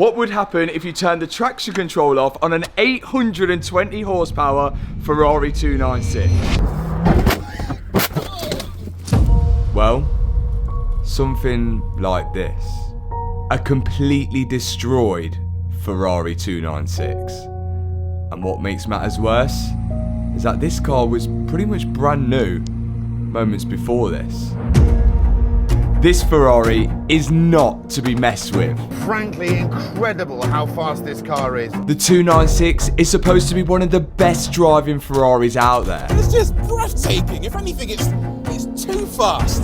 What would happen if you turned the traction control off on an 820 horsepower Ferrari 296? Well, something like this. A completely destroyed Ferrari 296. And what makes matters worse is that this car was pretty much brand new moments before this. This Ferrari is not to be messed with. Frankly, incredible how fast this car is. The 296 is supposed to be one of the best driving Ferraris out there. It's just breathtaking. If anything, it's too fast.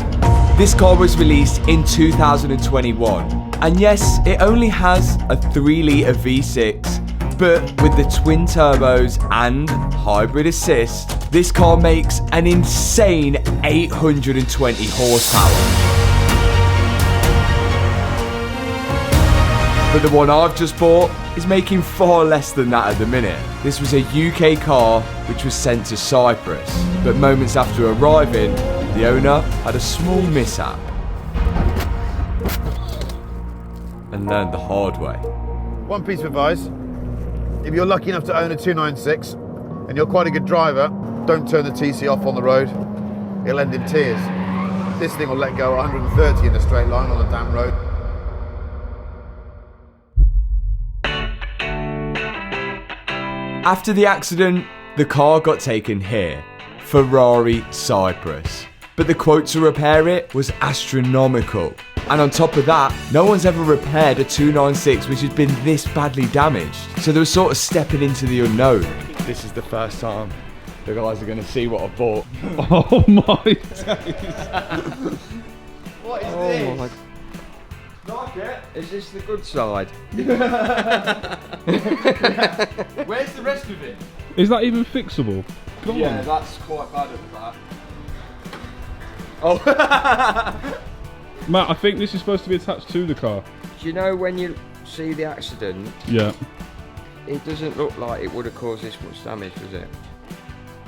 This car was released in 2021. And yes, it only has a 3-litre V6, but with the twin turbos and hybrid assist, this car makes an insane 820 horsepower. But the one I've just bought is making far less than that at the minute. This was a UK car which was sent to Cyprus, but moments after arriving, the owner had a small mishap and learned the hard way. One piece of advice, if you're lucky enough to own a 296 and you're quite a good driver, don't turn the TC off on the road. It'll end in tears. This thing will let go 130 in a straight line on a damn road. After the accident, the car got taken here, Ferrari, Cyprus. But the quote to repair it was astronomical. And on top of that, no one's ever repaired a 296 which had been this badly damaged. So they were sort of stepping into the unknown. This is the first time the guys are going to see what I bought. Oh my days. What is this? My... Like it? Is this the good side? Where's the rest of it? Is that even fixable? Come Yeah, on. that's quite bad at the back. Oh. Matt, I think this is supposed to be attached to the car. Do you know when you see the accident, Yeah. it doesn't look like it would have caused this much damage, does it?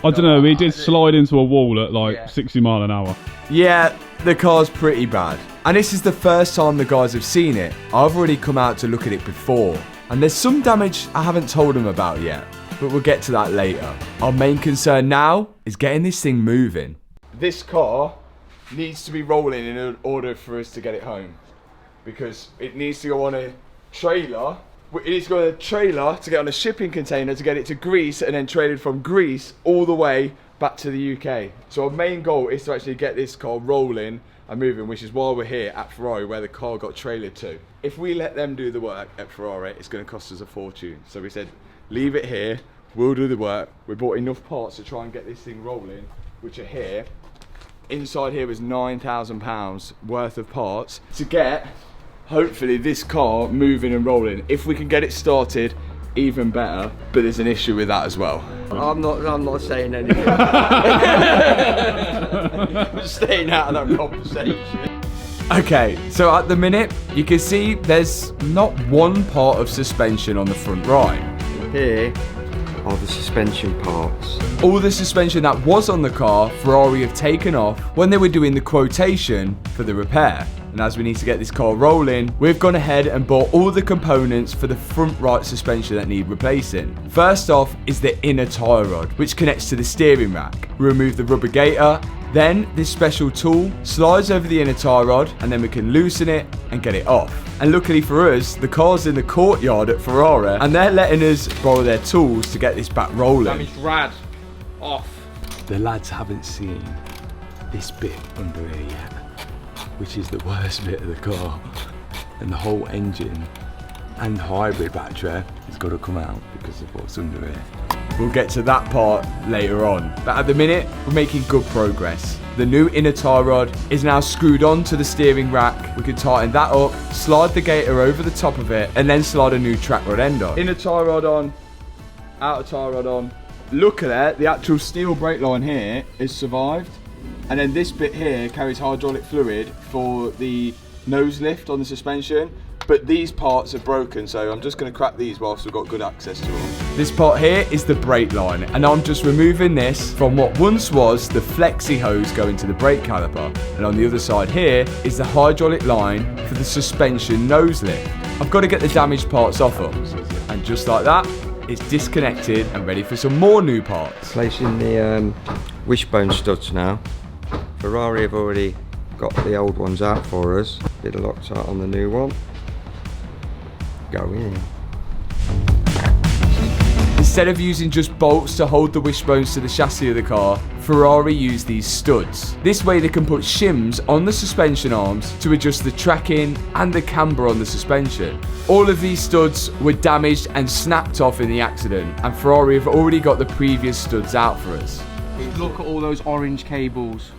I don't know, he did slide into a wall at like Yeah. 60 mile an hour. Yeah, the car's pretty bad. And this is the first time the guys have seen it. I've already come out to look at it before. And there's some damage I haven't told them about yet. But we'll get to that later. Our main concern now is getting this thing moving. This car needs to be rolling in order for us to get it home. Because it needs to go on a trailer. It needs to go on a trailer to get on a shipping container to get it to Greece and then traded from Greece all the way back to the UK. So our main goal is to actually get this car rolling and moving, which is why we're here at Ferrari where the car got trailered to. If we let them do the work at Ferrari, it's going to cost us a fortune. So we said, leave it here, we'll do the work. We bought enough parts to try and get this thing rolling, which are here. Inside here was £9,000 worth of parts to get, hopefully, this car moving and rolling. If we can get it started, even better, but there's an issue with that as well. I'm not saying anything. I'm staying out of that conversation. Okay, so at the minute, you can see there's not one part of suspension on the front right. Here are the suspension parts. All the suspension that was on the car, Ferrari have taken off when they were doing the quotation for the repair. And as we need to get this car rolling, we've gone ahead and bought all the components for the front right suspension that need replacing. First off is the inner tie rod, which connects to the steering rack. We remove the rubber gaiter, then this special tool slides over the inner tie rod and then we can loosen it and get it off. And luckily for us, the car's in the courtyard at Ferrari and they're letting us borrow their tools to get this back rolling. Damaged rad off. The lads haven't seen this bit under here yet, which is the worst bit of the car. And the whole engine and hybrid battery has got to come out because of what's under here. We'll get to that part later on. But at the minute, we're making good progress. The new inner tie rod is now screwed onto the steering rack. We can tighten that up, slide the gaiter over the top of it, and then slide a new track rod end on. Inner tie rod on, outer tie rod on. Luckily, the actual steel brake line here is survived. And then this bit here carries hydraulic fluid for the nose lift on the suspension. But these parts are broken, so I'm just going to crack these whilst we've got good access to them. This part here is the brake line, and I'm just removing this from what once was the flexi hose going to the brake caliper. And on the other side here is the hydraulic line for the suspension nose lift. I've got to get the damaged parts off them. And just like that, it's disconnected and ready for some more new parts. Placing the wishbone studs now. Ferrari have already got the old ones out for us. Did a Loctite on the new one. Go in. Instead of using just bolts to hold the wishbones to the chassis of the car, Ferrari use these studs. This way they can put shims on the suspension arms to adjust the tracking and the camber on the suspension. All of these studs were damaged and snapped off in the accident, and Ferrari have already got the previous studs out for us. Look at all those orange cables.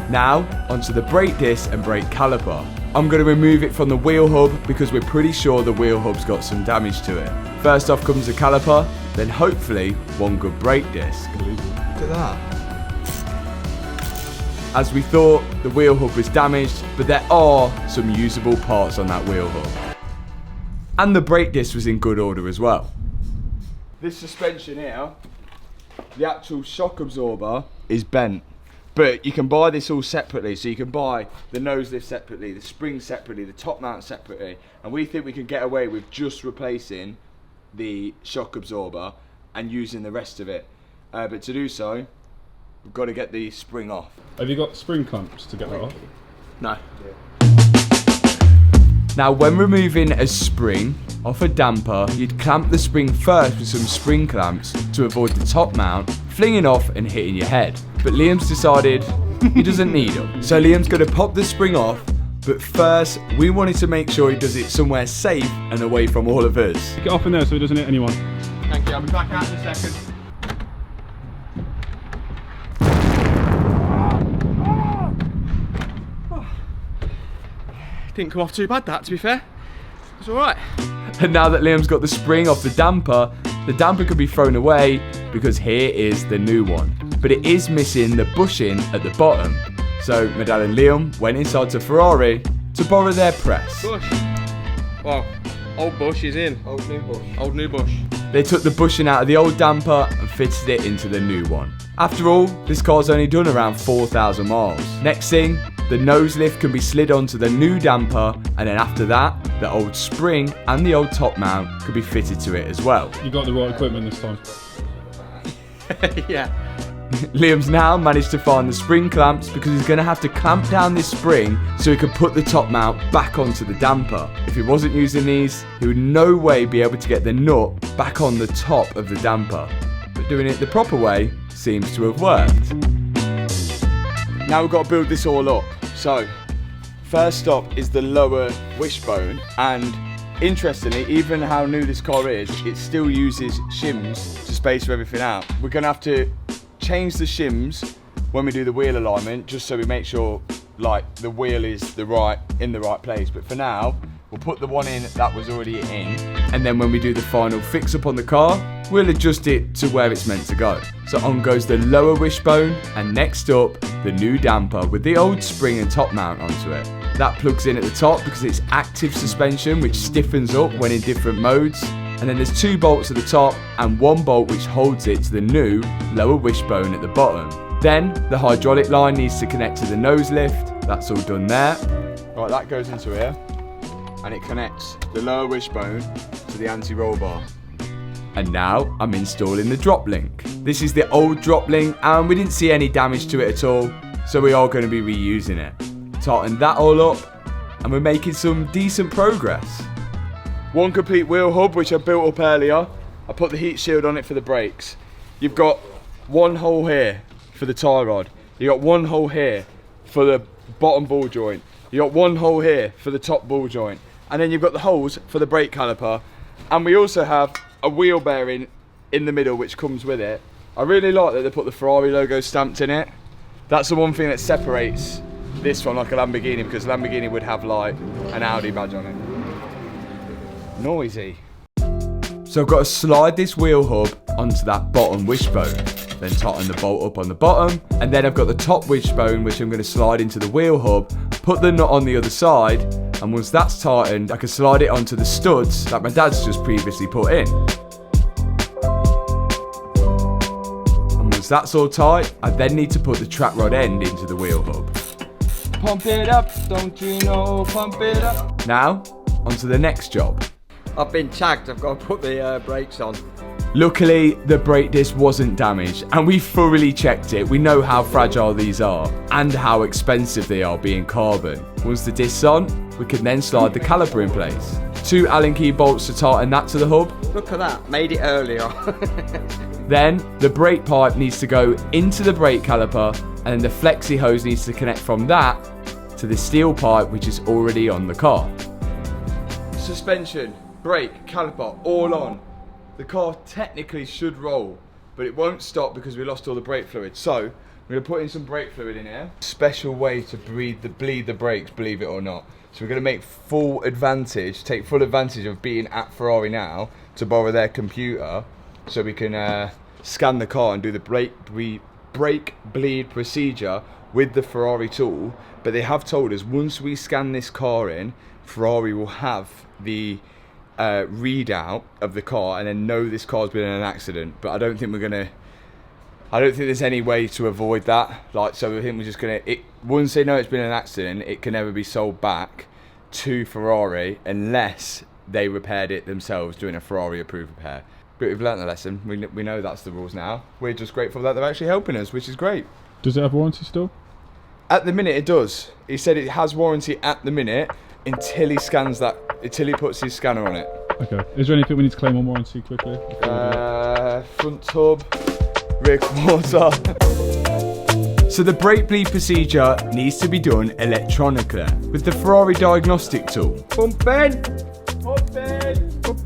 Now, onto the brake disc and brake caliper. I'm going to remove it from the wheel hub because we're pretty sure the wheel hub's got some damage to it. First off comes the caliper, then hopefully one good brake disc. Look at that. As we thought, the wheel hub was damaged, but there are some usable parts on that wheel hub. And the brake disc was in good order as well. This suspension here, the actual shock absorber is bent. But you can buy this all separately, so you can buy the nose lift separately, the spring separately, the top mount separately, and we think we can get away with just replacing the shock absorber and using the rest of it. But to do so, we've got to get the spring off. Have you got spring clamps to get that off? No. Now, when removing a spring off a damper, you'd clamp the spring first with some spring clamps to avoid the top mount flinging off and hitting your head. But Liam's decided he doesn't need them. So Liam's going to pop the spring off, but first we wanted to make sure he does it somewhere safe and away from all of us. Get off in there so he doesn't hit anyone. Thank you, I'll be back out in a second. Didn't come off too bad, that, to be fair. It's alright. And now that Liam's got the spring off the damper could be thrown away because here is the new one. But it is missing the bushing at the bottom. So my dad and Liam went inside to Ferrari to borrow their press. Bush. Well, old bush is in. Old new bush. Old new bush. They took the bushing out of the old damper and fitted it into the new one. After all, this car's only done around 4,000 miles. Next thing, the nose lift can be slid onto the new damper, and then after that, the old spring and the old top mount could be fitted to it as well. You got the right equipment this time. Yeah. Liam's now managed to find the spring clamps because he's going to have to clamp down this spring so he can put the top mount back onto the damper. If he wasn't using these, he would no way be able to get the nut back on the top of the damper. But doing it the proper way seems to have worked. Now we've got to build this all up. So, first up is the lower wishbone, and interestingly, even how new this car is, it still uses shims to space everything out. We're going to have to change the shims when we do the wheel alignment, just so we make sure like the wheel is in the right place. But for now, we'll put the one in that was already in, and then when we do the final fix up on the car, we'll adjust it to where it's meant to go. So on goes the lower wishbone, and next up, the new damper with the old spring and top mount onto it. That plugs in at the top because it's active suspension, which stiffens up when in different modes. And then there's 2 bolts at the top and 1 bolt which holds it to the new lower wishbone at the bottom. Then the hydraulic line needs to connect to the nose lift. That's all done there. Right, that goes into here, and it connects the lower wishbone to the anti-roll bar. And now I'm installing the drop link. This is the old drop link, and we didn't see any damage to it at all, so we are going to be reusing it. Tighten that all up, and we're making some decent progress. One complete wheel hub, which I built up earlier. I put the heat shield on it for the brakes. You've got 1 hole here for the tie rod. You got 1 hole here for the bottom ball joint. You got 1 hole here for the top ball joint. And then you've got the holes for the brake caliper. And we also have a wheel bearing in the middle, which comes with it. I really like that they put the Ferrari logo stamped in it. That's the one thing that separates this from like a Lamborghini, because Lamborghini would have like an Audi badge on it. Noisy. So I've got to slide this wheel hub onto that bottom wishbone, then tighten the bolt up on the bottom, and then I've got the top wishbone which I'm going to slide into the wheel hub, put the nut on the other side, and once that's tightened I can slide it onto the studs that my dad's just previously put in. And once that's all tight, I then need to put the track rod end into the wheel hub. Pump it up, don't you know, pump it up. Now, on to the next job. I've been tagged, I've got to put the brakes on. Luckily, the brake disc wasn't damaged, and we thoroughly checked it. We know how fragile these are and how expensive they are being carbon. Once the disc's on, we can then slide the caliper in place. 2 Allen key bolts to tighten that to the hub. Look at that, made it earlier. Then the brake pipe needs to go into the brake caliper, and then the flexi hose needs to connect from that to the steel pipe which is already on the car. Suspension, brake, caliper, all on. The car technically should roll, but it won't stop because we lost all the brake fluid. So we're going to put in some brake fluid in here. Special way to bleed the brakes, believe it or not. So we're going to make take full advantage of being at Ferrari now to borrow their computer, so we can scan the car and do the brake bleed procedure with the Ferrari tool. But they have told us once we scan this car in, Ferrari will have the readout of the car and then know this car's been in an accident. But I don't think there's any way to avoid that. So I think we're just gonna, once they know it's been an accident, it can never be sold back to Ferrari unless they repaired it themselves doing a Ferrari approved repair. But we've learnt the lesson. We know that's the rules now. We're just grateful that they're actually helping us, which is great. Does it have warranty still? At the minute it does. He said it has warranty at the minute until he puts his scanner on it. Okay. Is there anything we need to claim on warranty quickly? Front tub, rear quarter. So the brake bleed procedure needs to be done electronically with the Ferrari diagnostic tool. Pump in.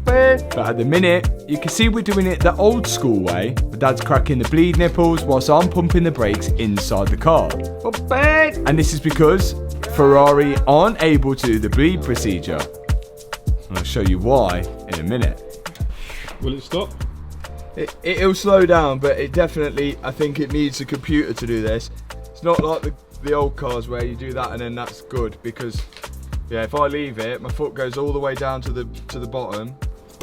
But at the minute, you can see we're doing it the old school way. My dad's cracking the bleed nipples whilst I'm pumping the brakes inside the car. Pump in. And this is because Ferrari aren't able to do the bleed procedure. And I'll show you why in a minute. Will it stop? It'll slow down, but it definitely, I think it needs a computer to do this. It's not like the old cars where you do that and then that's good, because yeah, if I leave it, my foot goes all the way down to the bottom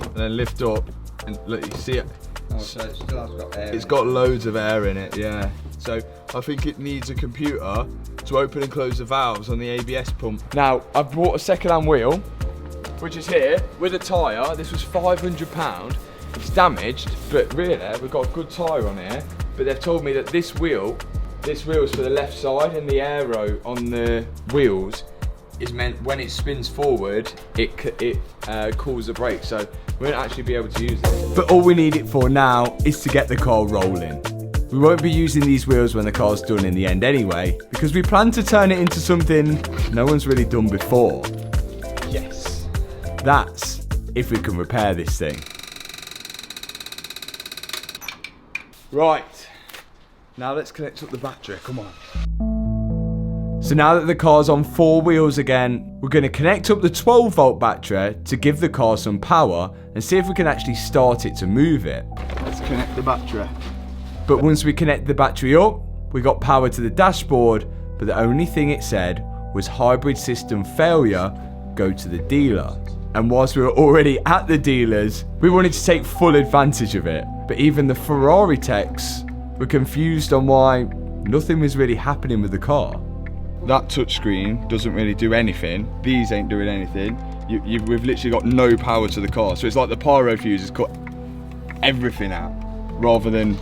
and then lift up, and look, you see it. Oh, so it still has got air. It's got loads of air in it, yeah. So I think it needs a computer to open and close the valves on the ABS pump. Now, I've bought a second-hand wheel, which is here, with a tyre. This was £500. It's damaged, but really, we've got a good tyre on here. But they've told me that this wheel's for the left side, and the aero on the wheels is meant when it spins forward, it cools the brake, so we won't actually be able to use it. But all we need it for now is to get the car rolling. We won't be using these wheels when the car's done in the end anyway, because we plan to turn it into something no one's really done before. Yes. That's if we can repair this thing. Right, now let's connect up the battery, come on. So now that the car's on 4 wheels again, we're going to connect up the 12 volt battery to give the car some power and see if we can actually start it to move it. Let's connect the battery. But once we connect the battery up, we got power to the dashboard, but the only thing it said was hybrid system failure, go to the dealer. And whilst we were already at the dealers, we wanted to take full advantage of it. But even the Ferrari techs were confused on why nothing was really happening with the car. That touchscreen doesn't really do anything. These ain't doing anything. We've literally got no power to the car. So it's like the pyro fuse has cut everything out, rather than...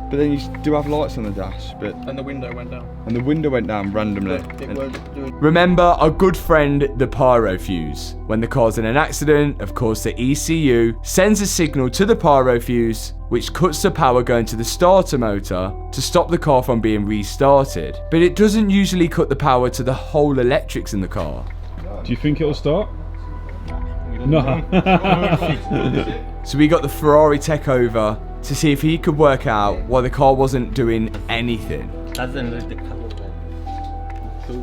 But then you do have lights on the dash, but... And the window went down. And the window went down randomly. It won't do it. Remember our good friend, the pyro fuse. When the car's in an accident, of course the ECU sends a signal to the pyro fuse, which cuts the power going to the starter motor to stop the car from being restarted. But it doesn't usually cut the power to the whole electrics in the car. Do you think it'll start? No. So we got the Ferrari tech over to see if he could work out why the car wasn't doing anything.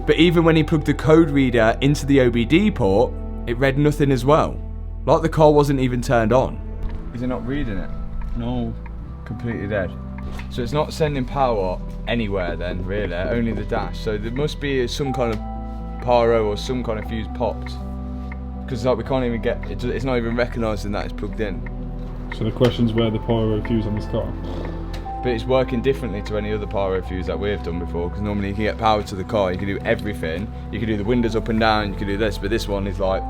But even when he plugged the code reader into the OBD port, it read nothing as well. Like the car wasn't even turned on. Is it not reading it? No. Completely dead. So it's not sending power anywhere then, really, only the dash. So there must be some kind of pyro or some kind of fuse popped. Because like we can't even get, it's not even recognising that it's plugged in. So the question's where the pyro fuse on this car? But it's working differently to any other power reviews that we've done before, because normally you can get power to the car, you can do everything. You can do the windows up and down, you can do this, but this one is like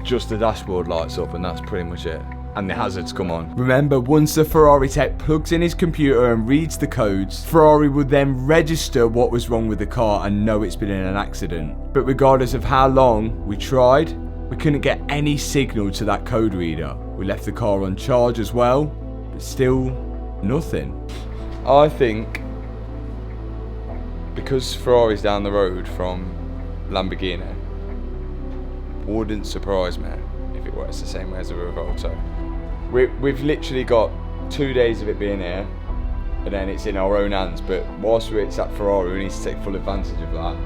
just the dashboard lights up and that's pretty much it. And the hazards come on. Remember, once the Ferrari tech plugs in his computer and reads the codes, Ferrari would then register what was wrong with the car and know it's been in an accident. But regardless of how long we tried, we couldn't get any signal to that code reader. We left the car on charge as well, but still nothing. I think because Ferrari's down the road from Lamborghini, wouldn't surprise me if it works the same way as a Revolto. We've literally got 2 days of it being here, and then it's in our own hands. But whilst it's at Ferrari, we need to take full advantage of that,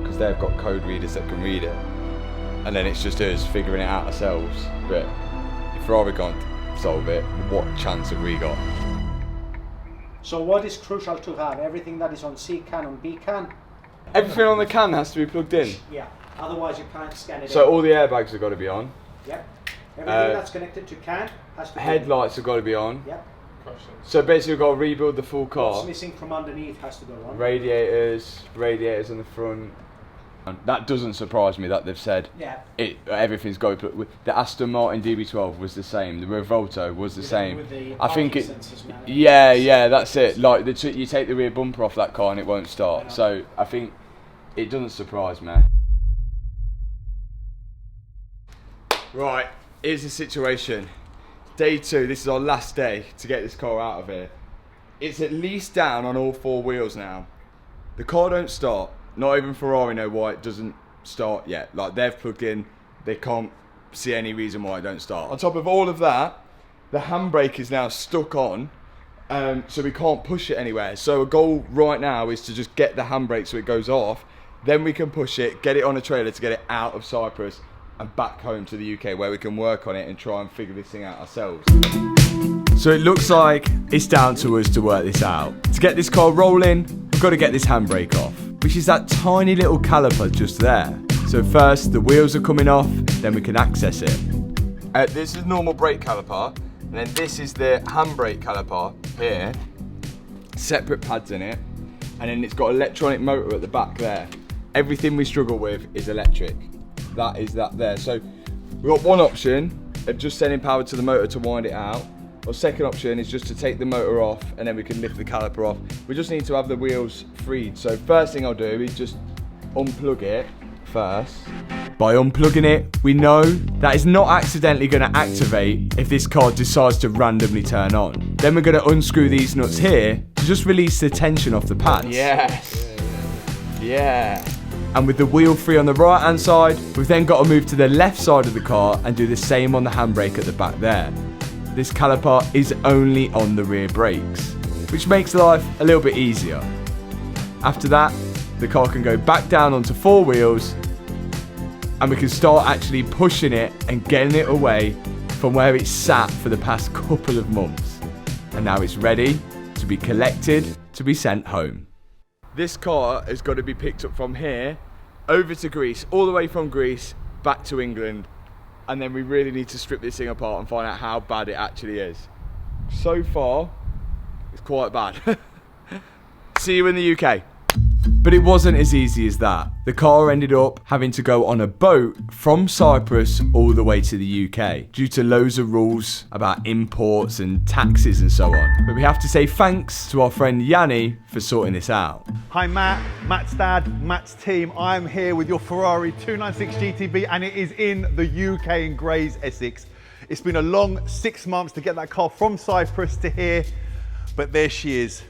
because they've got code readers that can read it, and then it's just us figuring it out ourselves. But if Ferrari can't solve it, what chance have we got? So what is crucial to have? Everything that is on C can, on B can? Everything on the can has to be plugged in. Yeah, otherwise you can't scan it So in. all the airbags have got to be on. Yep. Everything that's connected to can has to be Headlights have got to be on. Yep. So basically we've got to rebuild the full What's car. missing from underneath has to go on. Radiators on the front. That doesn't surprise me that they've said Yeah. everything's got to be. The Aston Martin DB12 was the same. The Revolto was the same. With the I think it. parking sensors, man. Yeah, that's it. Like you take the rear bumper off that car and it won't start. So I think it doesn't surprise me. Right, here's the situation. Day 2, this is our last day to get this car out of here. It's at least down on all 4 wheels now. The car don't start. Not even Ferrari know why it doesn't start yet. Like, they've plugged in, they can't see any reason why it don't start. On top of all of that, the handbrake is now stuck on, so we can't push it anywhere. So a goal right now is to just get the handbrake so it goes off, then we can push it, get it on a trailer to get it out of Cyprus and back home to the UK, where we can work on it and try and figure this thing out ourselves. So it looks like it's down to us to work this out. To get this car rolling, we've got to get this handbrake off, which is that tiny little caliper just there. So first the wheels are coming off, then we can access it. This is normal brake caliper, and then this is the handbrake caliper here. Separate pads in it, and then it's got electronic motor at the back there. Everything we struggle with is electric. That is that there. So we've got one option of just sending power to the motor to wind it out. Or second option is just to take the motor off and then we can lift the caliper off. We just need to have the wheels freed. So first thing I'll do is just unplug it first. By unplugging it, we know that it's not accidentally going to activate if this car decides to randomly turn on. Then we're going to unscrew these nuts here to just release the tension off the pads. Yes. Yeah. And with the wheel free on the right hand side, we've then got to move to the left side of the car and do the same on the handbrake at the back there. This caliper is only on the rear brakes, which makes life a little bit easier. After that, the car can go back down onto 4 wheels and we can start actually pushing it and getting it away from where it's sat for the past couple of months. And now it's ready to be collected to be sent home. This car has got to be picked up from here, over to Greece, all the way from Greece, back to England. And then we really need to strip this thing apart and find out how bad it actually is. So far, it's quite bad. See you in the UK. But it wasn't as easy as that. The car ended up having to go on a boat from Cyprus all the way to the UK due to loads of rules about imports and taxes and so on. But we have to say thanks to our friend Yanni for sorting this out. Hi Matt, Matt's dad, Matt's team. I'm here with your Ferrari 296Gtb and it is in the UK in Grays, Essex. It's been a long 6 months to get that car from Cyprus to here, but there she is,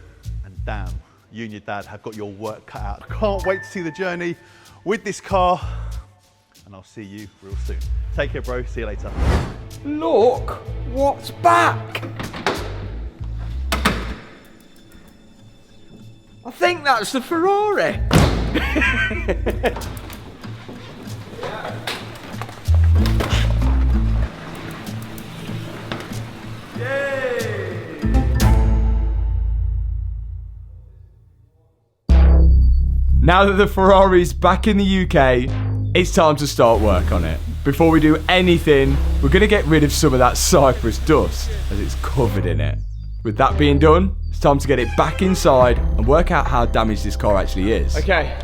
and damn. You and your dad have got your work cut out. I can't wait to see the journey with this car, and I'll see you real soon. Take care, bro. See you later. Look what's back. I think that's the Ferrari. Now that the Ferrari's back in the UK, it's time to start work on it. Before we do anything, we're going to get rid of some of that Cyprus dust, as it's covered in it. With that being done, It's time to get it back inside and work out how damaged this car actually is. Okay,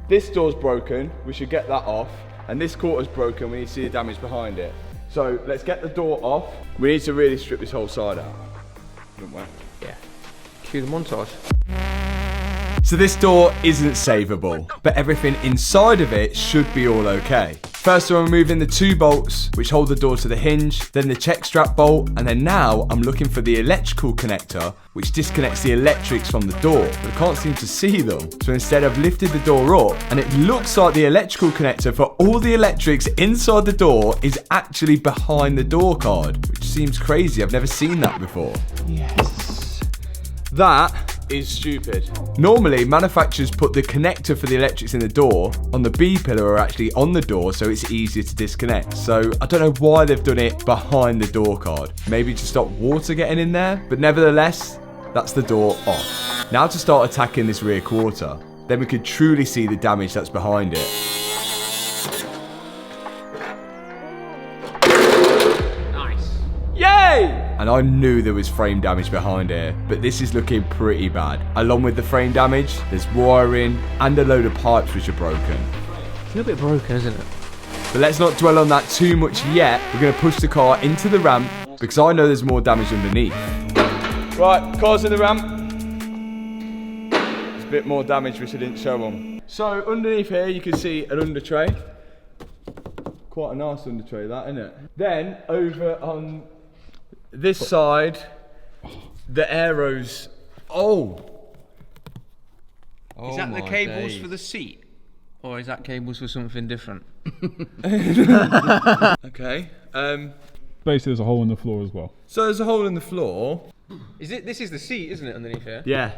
this door's broken. We should get that off. And this quarter's broken. We need to see the damage behind it. So let's get the door off. We need to really strip this whole side out. Don't we? Yeah. Cue the montage. So this door isn't savable, but everything inside of it should be all okay. First I'm removing the 2 bolts which hold the door to the hinge, then the check strap bolt, and then now I'm looking for the electrical connector which disconnects the electrics from the door, but I can't seem to see them. So instead I've lifted the door up and it looks like the electrical connector for all the electrics inside the door is actually behind the door card, which seems crazy. I've never seen that before. Yes. That is stupid. Normally, manufacturers put the connector for the electrics in the door on the B pillar or actually on the door so it's easier to disconnect. So I don't know why they've done it behind the door card. Maybe to stop water getting in there, but nevertheless, that's the door off. Now to start attacking this rear quarter. Then we could truly see the damage that's behind it. Nice. Yay! And I knew there was frame damage behind here, but this is looking pretty bad. Along with the frame damage, there's wiring and a load of pipes which are broken. It's a little bit broken, isn't it? But let's not dwell on that too much yet. We're going to push the car into the ramp because I know there's more damage underneath. Right, car's in the ramp. There's a bit more damage which I didn't show them. So underneath here you can see an under tray. Quite a nice under tray that, isn't it? Then over on this side, the aeros. Is that the cables for the seat? Or is that cables for something different? Okay. Basically, there's a hole in the floor as well. So there's a hole in the floor. This is the seat, isn't it, underneath here? Yeah.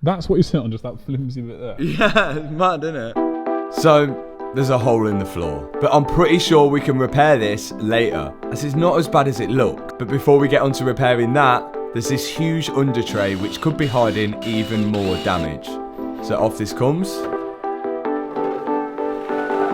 That's what you sit on, just that flimsy bit there. Yeah, it's mad, isn't it? So there's a hole in the floor, but I'm pretty sure we can repair this later, as it's not as bad as it looked. But before we get on to repairing that, there's this huge under tray which could be hiding even more damage. So off this comes,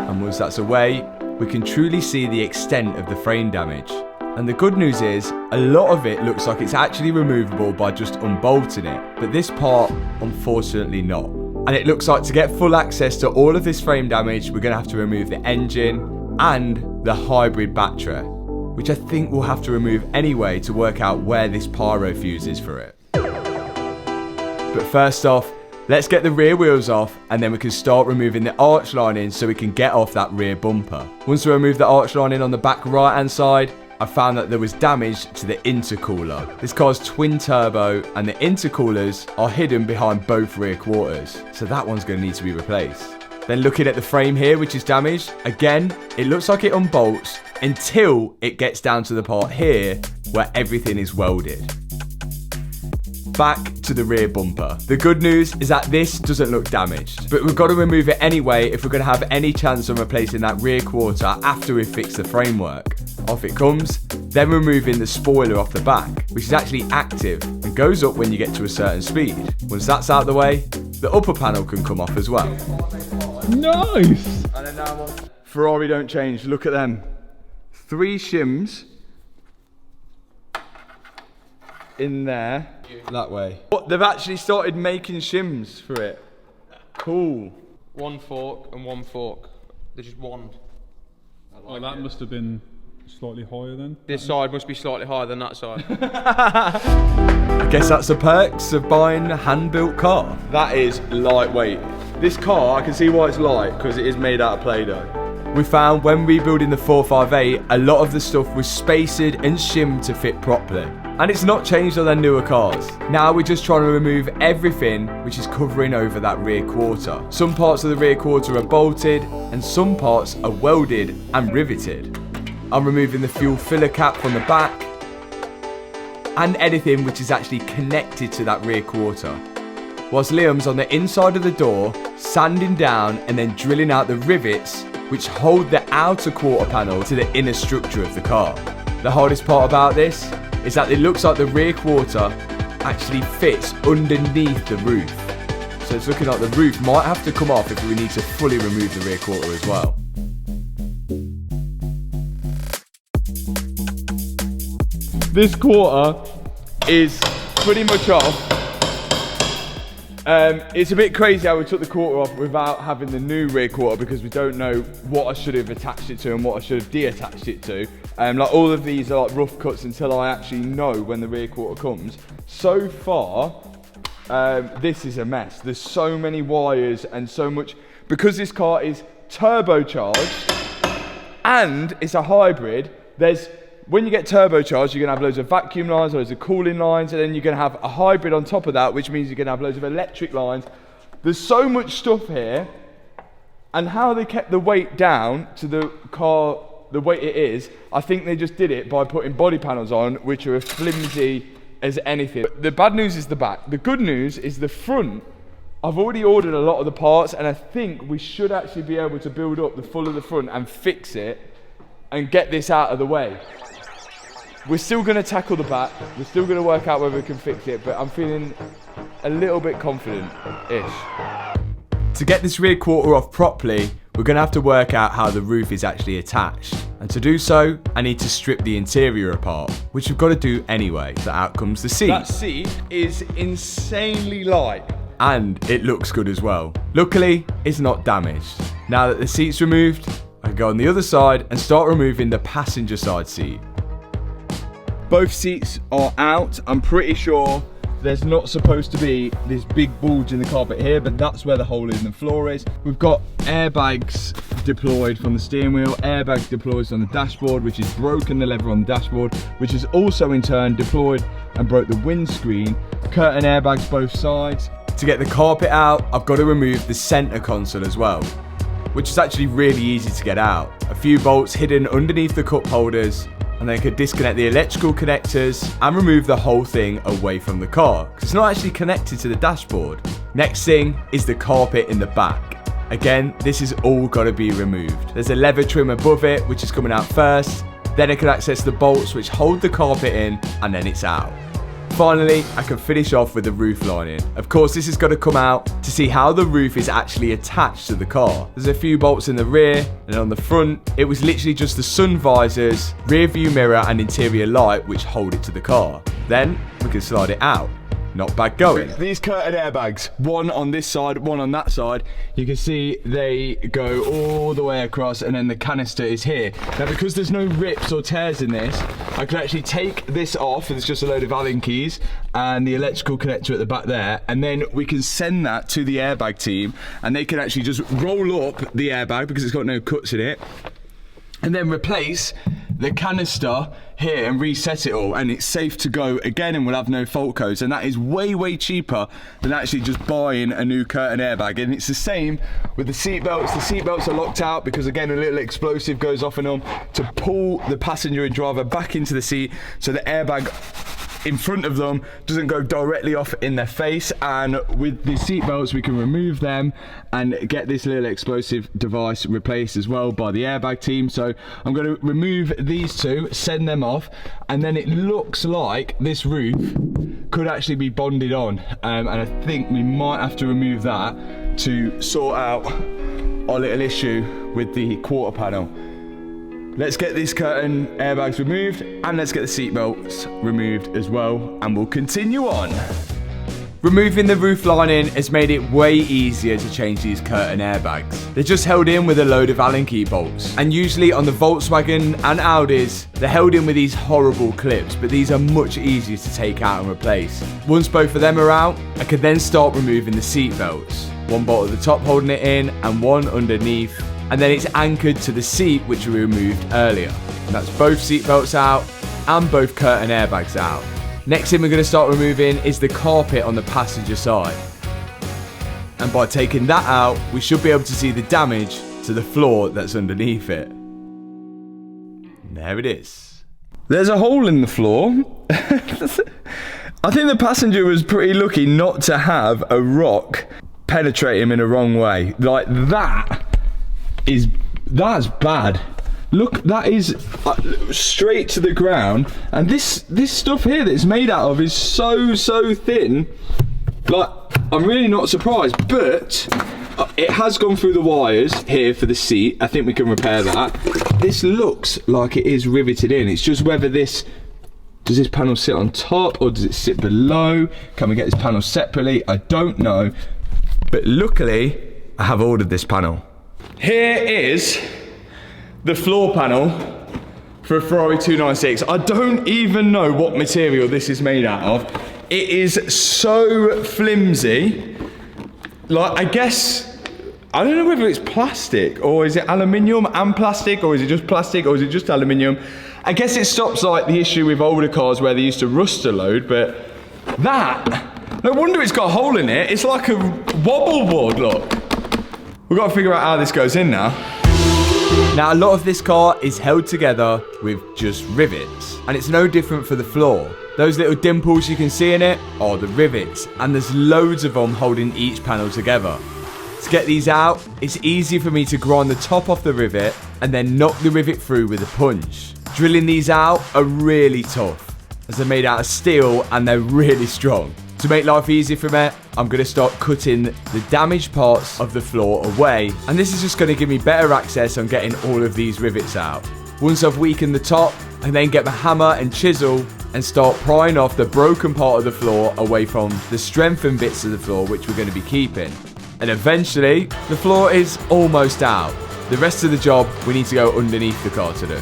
and once that's away, we can truly see the extent of the frame damage. And the good news is, a lot of it looks like it's actually removable by just unbolting it, but this part, unfortunately not. And it looks like to get full access to all of this frame damage, we're going to have to remove the engine and the hybrid battery, which I think we'll have to remove anyway to work out where this pyro fuse is for it. But first off, let's get the rear wheels off and then we can start removing the arch lining so we can get off that rear bumper. Once we remove the arch lining on the back right hand side, I found that there was damage to the intercooler. This car's twin turbo and the intercoolers are hidden behind both rear quarters. So that one's going to need to be replaced. Then looking at the frame here, which is damaged, again, it looks like it unbolts until it gets down to the part here where everything is welded. Back to the rear bumper. The good news is that this doesn't look damaged, but we've got to remove it anyway if we're going to have any chance of replacing that rear quarter after we've fixed the framework. Off it comes, then removing the spoiler off the back, which is actually active and goes up when you get to a certain speed. Once that's out of the way, the upper panel can come off as well. Nice! And then now I'm on. Ferrari don't change, look at them. 3 shims in there, that way. What, they've actually started making shims for it. Cool. 1 fork and 1 fork. They're just one. Oh, that must have been slightly higher then. This side must be slightly higher than that side. I guess that's the perks of buying a hand-built car. That is lightweight. This car, I can see why it's light, because it is made out of Play-Doh. We found when rebuilding the 458, a lot of the stuff was spaced and shimmed to fit properly. And it's not changed on their newer cars. Now we're just trying to remove everything which is covering over that rear quarter. Some parts of the rear quarter are bolted, and some parts are welded and riveted. I'm removing the fuel filler cap from the back, and anything which is actually connected to that rear quarter. Whilst Liam's on the inside of the door, sanding down and then drilling out the rivets which hold the outer quarter panel to the inner structure of the car. The hardest part about this is that it looks like the rear quarter actually fits underneath the roof. So it's looking like the roof might have to come off if we need to fully remove the rear quarter as well. This quarter is pretty much off. It's a bit crazy how we took the quarter off without having the new rear quarter, because we don't know what I should have attached it to and what I should have de-attached it to. Like all of these are like rough cuts until I actually know when the rear quarter comes. So far, this is a mess. There's so many wires and so much, because this car is turbocharged and it's a hybrid. When you get turbocharged, you're gonna have loads of vacuum lines, loads of cooling lines, and then you're gonna have a hybrid on top of that, which means you're gonna have loads of electric lines. There's so much stuff here, and how they kept the weight down to the car, the weight it is, I think they just did it by putting body panels on, which are as flimsy as anything. The bad news is the back. The good news is the front. I've already ordered a lot of the parts, and I think we should actually be able to build up the full of the front and fix it and get this out of the way. We're still going to tackle the back. We're still going to work out whether we can fix it, but I'm feeling a little bit confident-ish. To get this rear quarter off properly, we're going to have to work out how the roof is actually attached. And to do so, I need to strip the interior apart, which we've got to do anyway. So out comes the seat. That seat is insanely light. And it looks good as well. Luckily, it's not damaged. Now that the seat's removed, I can go on the other side and start removing the passenger side seat. Both seats are out. I'm pretty sure there's not supposed to be this big bulge in the carpet here, but that's where the hole in the floor is. We've got airbags deployed from the steering wheel, airbags deployed on the dashboard, which has broken the lever on the dashboard, which has also in turn deployed and broke the windscreen. Curtain airbags both sides. To get the carpet out, I've got to remove the center console as well, which is actually really easy to get out. A few bolts hidden underneath the cup holders, and then I could disconnect the electrical connectors and remove the whole thing away from the car, because it's not actually connected to the dashboard. Next thing is the carpet in the back. Again, this is all got to be removed. There's a leather trim above it, which is coming out first. Then I can access the bolts which hold the carpet in, and then it's out. Finally, I can finish off with the roof lining. Of course, this has got to come out to see how the roof is actually attached to the car. There's a few bolts in the rear, and on the front, it was literally just the sun visors, rear view mirror, and interior light which hold it to the car. Then, we can slide it out. Not bad going. These curtain airbags, one on this side, one on that side, you can see they go all the way across, and then the canister is here. Now, because there's no rips or tears in this, I can actually take this off, and it's just a load of Allen keys and the electrical connector at the back there, and then we can send that to the airbag team, and they can actually just roll up the airbag because it's got no cuts in it, and then replace the canister here and reset it all, and it's safe to go again, and we'll have no fault codes, and that is way cheaper than actually just buying a new curtain airbag. And it's the same with the seat belts. The seat belts are locked out because, again, a little explosive goes off in them to pull the passenger and driver back into the seat, so the airbag in front of them doesn't go directly off in their face. And with the seat belts, we can remove them and get this little explosive device replaced as well by the airbag team. So I'm going to remove these two, send them off, and then it looks like this roof could actually be bonded on, and I think we might have to remove that to sort out our little issue with the quarter panel. Let's get these curtain airbags removed, and let's get the seat belts removed as well, and we'll continue on. Removing the roof lining has made it way easier to change these curtain airbags. They're just held in with a load of Allen key bolts, and usually on the Volkswagen and Audis, they're held in with these horrible clips, but these are much easier to take out and replace. Once both of them are out, I can then start removing the seat belts. One bolt at the top holding it in, and one underneath, and then it's anchored to the seat which we removed earlier. And that's both seat belts out and both curtain airbags out. Next thing we're going to start removing is the carpet on the passenger side. And by taking that out, we should be able to see the damage to the floor that's underneath it. And there it is. There's a hole in the floor. I think the passenger was pretty lucky not to have a rock penetrate him in a wrong way. Like that's bad. Look, that is straight to the ground, and this stuff here that it's made out of is so thin. Like, I'm really not surprised, but it has gone through the wires here for the seat. I think we can repair that. This looks like it is riveted in. It's just whether this Does this panel sit on top or does it sit below? Can we get this panel separately? I don't know. But luckily, I have ordered this panel. Here is the floor panel for a Ferrari 296. I don't even know what material this is made out of. It is so flimsy. Like, I guess, I don't know whether it's plastic or is it aluminium and plastic, or is it just plastic, or is it just aluminium? I guess it stops like the issue with older cars where they used to rust a load, but that, no wonder it's got a hole in it. It's like a wobble board, look. We've got to figure out how this goes in now. Now, a lot of this car is held together with just rivets, and it's no different for the floor. Those little dimples you can see in it are the rivets, and there's loads of them holding each panel together. To get these out, it's easy for me to grind the top off the rivet and then knock the rivet through with a punch. Drilling these out are really tough, as they're made out of steel and they're really strong. To make life easy for me, I'm going to start cutting the damaged parts of the floor away, and this is just going to give me better access on getting all of these rivets out. Once I've weakened the top, I then get my hammer and chisel and start prying off the broken part of the floor away from the strengthened bits of the floor which we're going to be keeping. And eventually, the floor is almost out. The rest of the job we need to go underneath the car to do.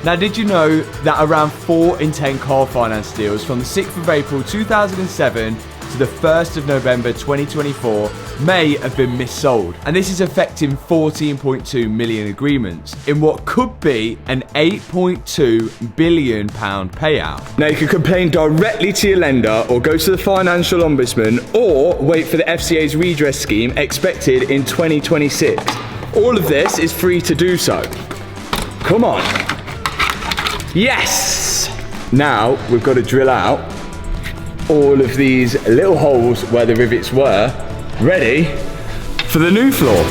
Now, did you know that around 4 in 10 car finance deals from the 6th of April 2007 to the 1st of November 2024 may have been missold? And this is affecting 14.2 million agreements in what could be an £8.2 billion payout. Now, you can complain directly to your lender or go to the Financial Ombudsman or wait for the FCA's redress scheme expected in 2026. All of this is free to do so. Come on. Yes! Now we've got to drill out all of these little holes where the rivets were, ready for the new floor.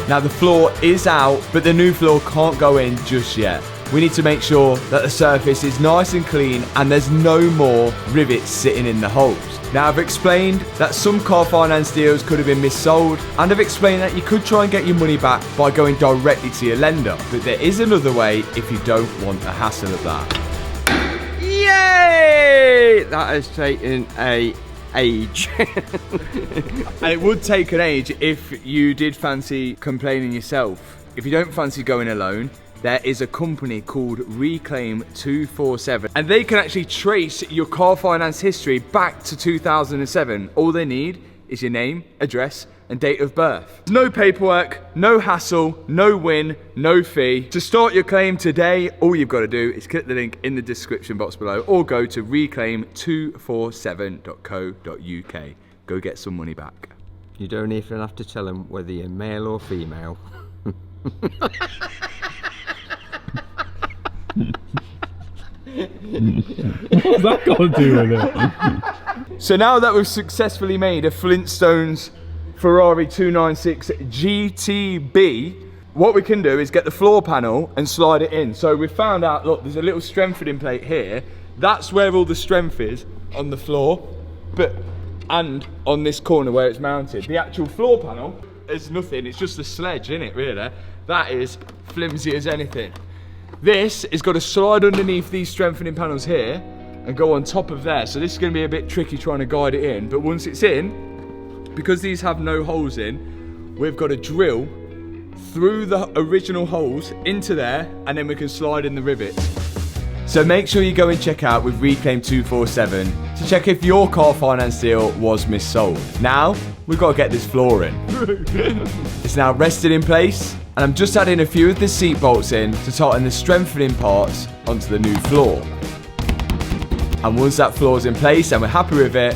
Now the floor is out, but the new floor can't go in just yet. We need to make sure that the surface is nice and clean and there's no more rivets sitting in the holes. Now, I've explained that some car finance deals could have been missold, and I've explained that you could try and get your money back by going directly to your lender, but there is another way if you don't want the hassle of that. Yay! That has taken an age. And it would take an age if you did fancy complaining yourself. If you don't fancy going alone, there is a company called Reclaim 247, and they can actually trace your car finance history back to 2007. All they need is your name, address, and date of birth. No paperwork, no hassle, no win, no fee. To start your claim today, all you've got to do is click the link in the description box below or go to reclaim247.co.uk. Go get some money back. You don't even have to tell them whether you're male or female. What's that got to do with it? So now that we've successfully made a Flintstones Ferrari 296Gtb, what we can do is get the floor panel and slide it in. So we've found out, look, there's a little strengthening plate here. That's where all the strength is on the floor, and on this corner where it's mounted. The actual floor panel is nothing, it's just a sledge, isn't it, really? That is flimsy as anything. This has got to slide underneath these strengthening panels here and go on top of there. So this is going to be a bit tricky trying to guide it in. But once it's in, because these have no holes in, we've got to drill through the original holes into there, and then we can slide in the rivets. So make sure you go and check out with Reclaim 247 to check if your car finance deal was missold. Now, we've got to get this floor in. It's now rested in place, and I'm just adding a few of the seat bolts in to tighten the strengthening parts onto the new floor. And once that floor's in place and we're happy with it,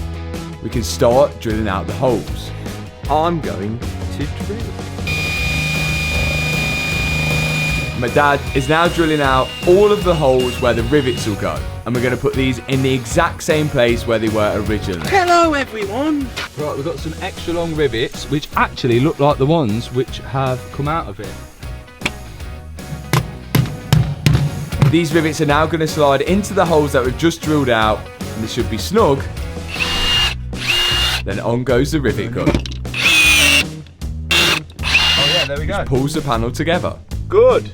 we can start drilling out the holes. I'm going to drill. My dad is now drilling out all of the holes where the rivets will go, and we're going to put these in the exact same place where they were originally. Hello everyone! Right, we've got some extra long rivets which actually look like the ones which have come out of it. These rivets are now going to slide into the holes that we've just drilled out, and they should be snug. Then on goes the rivet gun. Oh yeah, there we go. Just pulls the panel together. Good.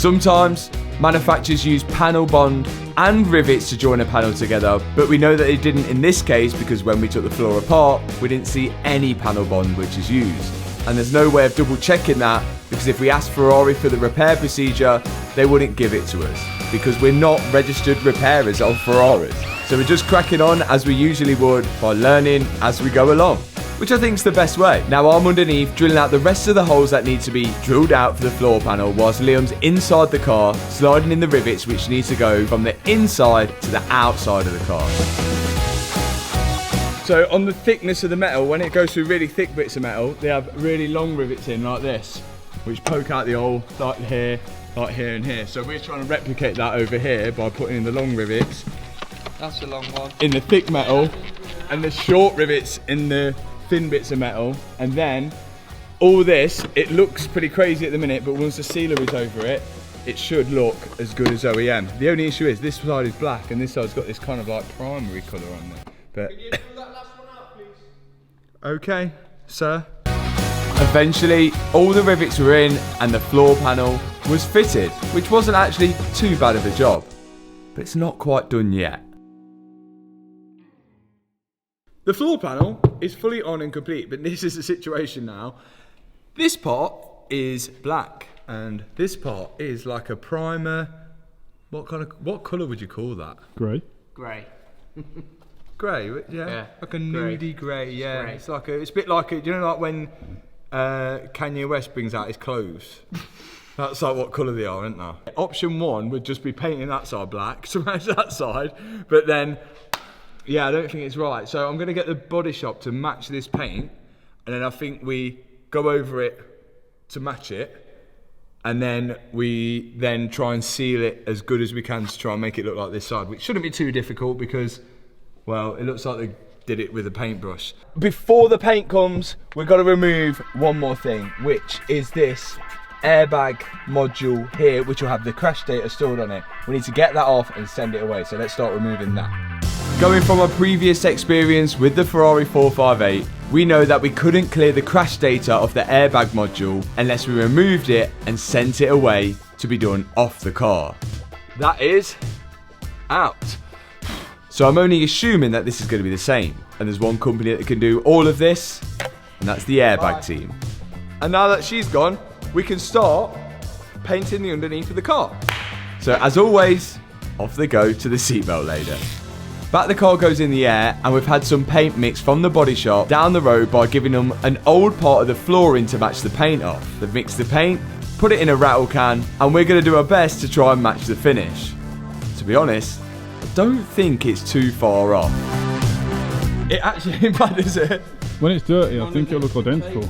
Sometimes manufacturers use panel bond and rivets to join a panel together, but we know that they didn't in this case because when we took the floor apart, we didn't see any panel bond which is used. And there's no way of double checking that, because if we asked Ferrari for the repair procedure, they wouldn't give it to us, because we're not registered repairers of Ferraris. So we're just cracking on as we usually would by learning as we go along, which I think is the best way. Now I'm underneath drilling out the rest of the holes that need to be drilled out for the floor panel, whilst Liam's inside the car sliding in the rivets which need to go from the inside to the outside of the car. So on the thickness of the metal, when it goes through really thick bits of metal, they have really long rivets in like this, which poke out the hole like here and here. So we're trying to replicate that over here by putting in the long rivets. That's a long one. In the thick metal, and the short rivets in the thin bits of metal. And then all this, it looks pretty crazy at the minute, but once the sealer is over it, it should look as good as OEM. The only issue is this side is black and this side's got this kind of like primary colour on there. But can you pull that last one out, please? Okay, sir. Eventually, all the rivets were in and the floor panel was fitted, which wasn't actually too bad of a job. But it's not quite done yet. The floor panel is fully on and complete, but this is the situation now. This part is black and this part is like a primer. What colour would you call that? Grey. Grey. Grey, yeah? Like a nudie grey, yeah. Grey. It's like it's a bit like you know, like when Kanye West brings out his clothes. That's like what colour they are, aren't they? Option 1 would just be painting that side black to match that side, but then, yeah, I don't think it's right. So I'm going to get the body shop to match this paint, and then I think we go over it to match it, and then we then try and seal it as good as we can to try and make it look like this side, which shouldn't be too difficult because, well, it looks like they did it with a paintbrush. Before the paint comes, we've got to remove one more thing, which is this airbag module here, which will have the crash data stored on it. We need to get that off and send it away, so let's start removing that. Going from our previous experience with the Ferrari 458, we know that we couldn't clear the crash data of the airbag module unless we removed it and sent it away to be done off the car. That is out. So I'm only assuming that this is going to be the same, and there's one company that can do all of this, and that's the airbag team. And now that she's gone, we can start painting the underneath of the car. So as always, off they go to the seatbelt lader. Back the car goes in the air, and we've had some paint mix from the body shop down the road by giving them an old part of the flooring to match the paint off. They've mixed the paint, put it in a rattle can, and we're going to do our best to try and match the finish. To be honest, I don't think it's too far off. It actually ain't bad, is it? When it's dirty, I think it'll look identical.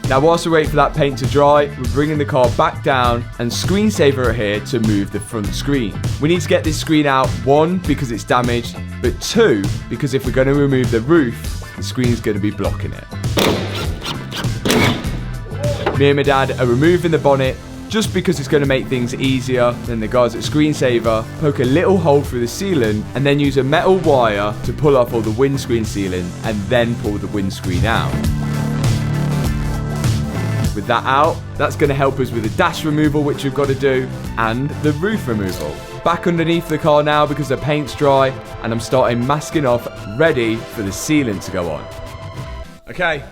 Now whilst we wait for that paint to dry, we're bringing the car back down and screensaver it here to move the front screen. We need to get this screen out, 1, because it's damaged, but 2, because if we're going to remove the roof, the screen's going to be blocking it. Me and my dad are removing the bonnet just because it's going to make things easier. Then the guys at Screensaver poke a little hole through the sealant and then use a metal wire to pull off all the windscreen sealant and then pull the windscreen out. With that out, that's going to help us with the dash removal, which we've got to do, and the roof removal. Back underneath the car now because the paint's dry, and I'm starting masking off, ready for the sealant to go on. Okay,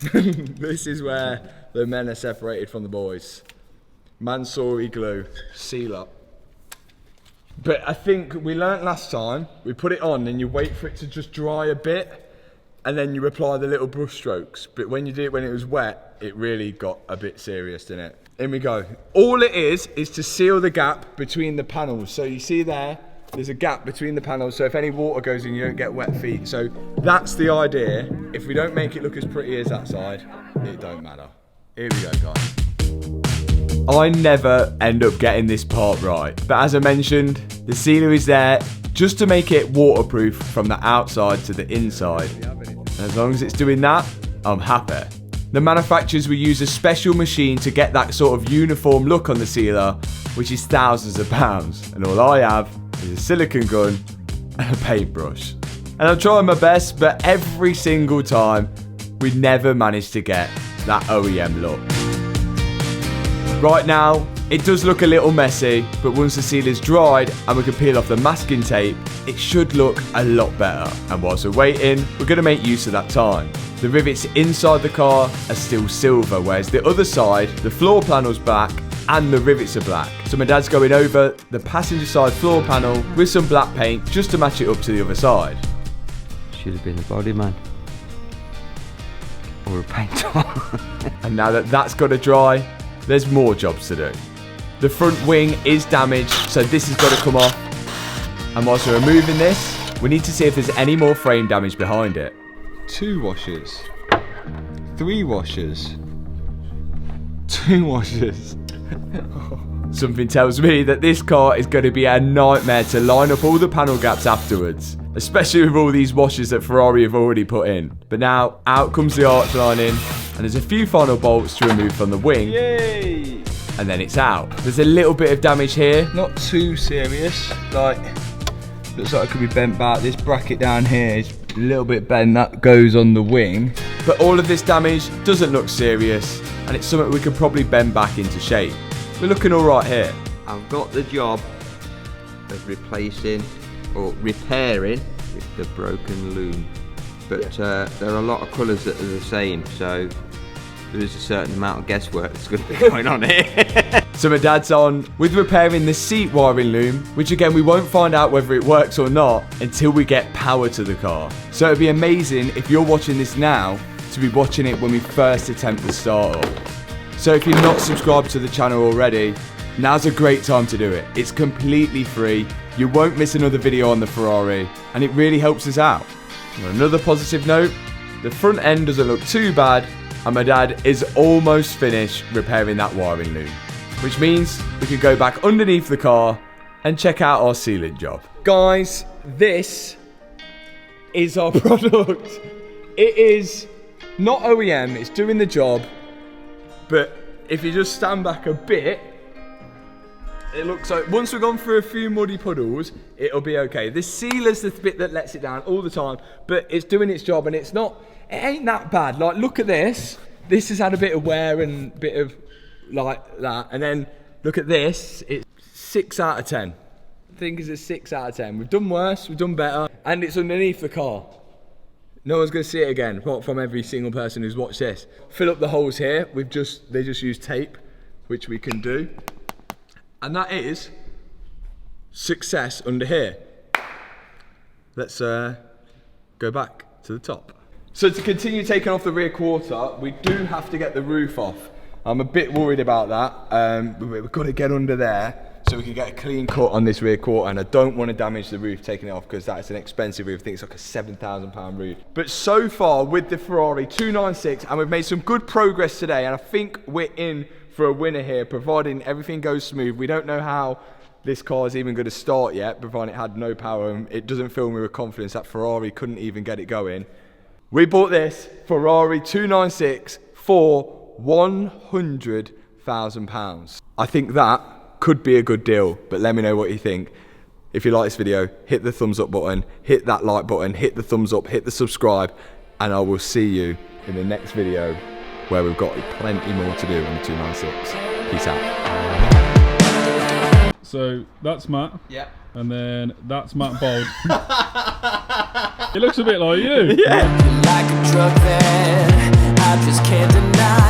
this is where the men are separated from the boys. Mansory glue, seal up. But I think we learnt last time, we put it on and you wait for it to just dry a bit, and then you apply the little brush strokes. But when you did it when it was wet, it really got a bit serious, didn't it? Here we go. All it is to seal the gap between the panels. So you see there's a gap between the panels, so if any water goes in, you don't get wet feet. So that's the idea. If we don't make it look as pretty as that side, it don't matter. Here we go, guys. I never end up getting this part right, but as I mentioned, the sealer is there just to make it waterproof from the outside to the inside. And as long as it's doing that, I'm happy. The manufacturers will use a special machine to get that sort of uniform look on the sealer, which is thousands of pounds, and all I have is a silicone gun and a paintbrush. And I'm trying my best, but every single time, we never manage to get that OEM look. Right now, It does look a little messy, but once the seal is dried and we can peel off the masking tape, it should look a lot better. And whilst we're waiting, we're going to make use of that time. The rivets inside the car are still silver, whereas the other side, the floor panel's black and the rivets are black. So my dad's going over the passenger side floor panel with some black paint just to match it up to the other side. Should have been a body man. Or a paint on. And now that that's got to dry, there's more jobs to do. The front wing is damaged, so this has got to come off. And whilst we're removing this, we need to see if there's any more frame damage behind it. 2 washers. 3 washers. 2 washers. Something tells me that this car is going to be a nightmare to line up all the panel gaps afterwards. Especially with all these washers that Ferrari have already put in. But now, out comes the arch lining, and there's a few final bolts to remove from the wing. Yay! And then it's out. There's a little bit of damage here. Not too serious. Like, looks like it could be bent back. This bracket down here is a little bit bent. That goes on the wing. But all of this damage doesn't look serious, and it's something we could probably bend back into shape. We're looking all right here. I've got the job of replacing or repairing the broken loom, but there are a lot of colours that are the same, so there is a certain amount of guesswork that's going to be going on here. So my dad's on with repairing the seat wiring loom, which again we won't find out whether it works or not until we get power to the car. So it'd be amazing if you're watching this now to be watching it when we first attempt the start up. So if you're not subscribed to the channel already, now's a great time to do it. It's completely free. You won't miss another video on the Ferrari, and it really helps us out. On another positive note, the front end doesn't look too bad, and my dad is almost finished repairing that wiring loom, which means we can go back underneath the car and check out our sealant job. Guys, this is our product. It is not OEM, it's doing the job, but if you just stand back a bit, it looks like once we've gone through a few muddy puddles, it'll be okay. The sealer's the bit that lets it down all the time, but it's doing its job, and it ain't that bad. Like, look at this. This has had a bit of wear and a bit of like that, and then look at this. It's 6 out of 10. I think it's a 6 out of 10. We've done worse, we've done better, and it's underneath the car. No one's going to see it again, apart from every single person who's watched this. Fill up the holes here. They just use tape, which we can do. And that is success under here. Let's go back to the top. So to continue taking off the rear quarter, we do have to get the roof off. I'm a bit worried about that. We've got to get under there so we can get a clean cut on this rear quarter, and I don't want to damage the roof taking it off because that's an expensive roof. I think it's like a £7,000 roof. But so far with the Ferrari 296, and we've made some good progress today, and I think we're in for a winner here, providing everything goes smooth. We don't know how this car is even going to start yet, providing it had no power, and it doesn't fill me with confidence that Ferrari couldn't even get it going. We bought this Ferrari 296 for £100,000. I think that could be a good deal, but let me know what you think. If you like this video, hit the thumbs up button, hit that like button, hit the thumbs up, hit the subscribe, and I will see you in the next video where we've got plenty more to do on the 296. Peace out. So that's Matt. Yeah. And then that's Matt Bold. It looks a bit like you. Yeah. Like a drug that I just can't deny.